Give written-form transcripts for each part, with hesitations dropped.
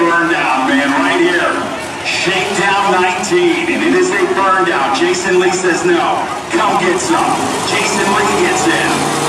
burn down, man, right here. Shakedown 19, and it is a burn down. Jason Lee says no. Come get some. Jason Lee gets in.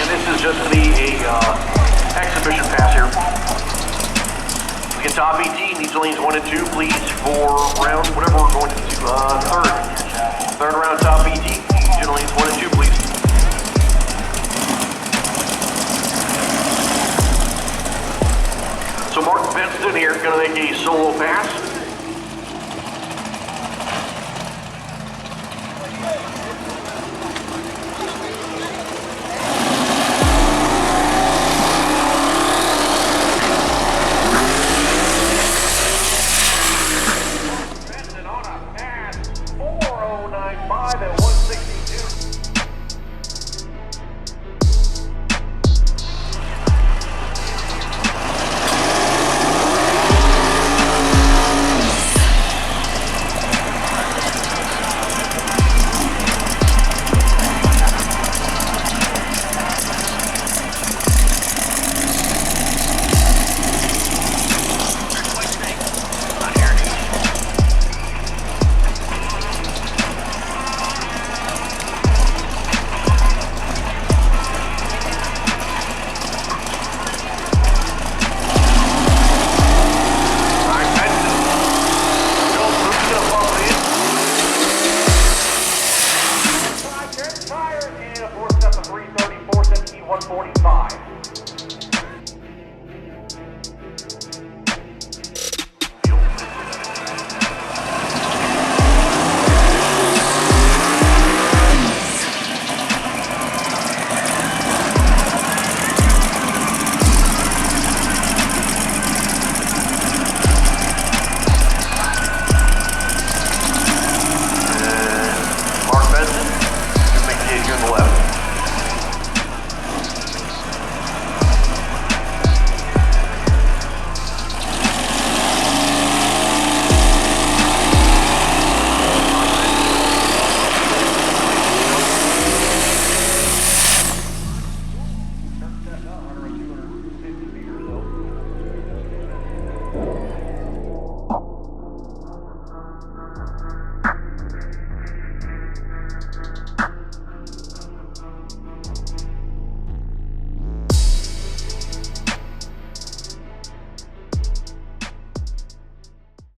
This is just going to be a exhibition pass here. Get top ET, needs lanes 1 and 2, please, for round, whatever we're going to do, third round top ET, needs lanes 1 and 2, please. So Mark Benson here, gonna make a solo pass. Tires and a 4 step of 334, 145.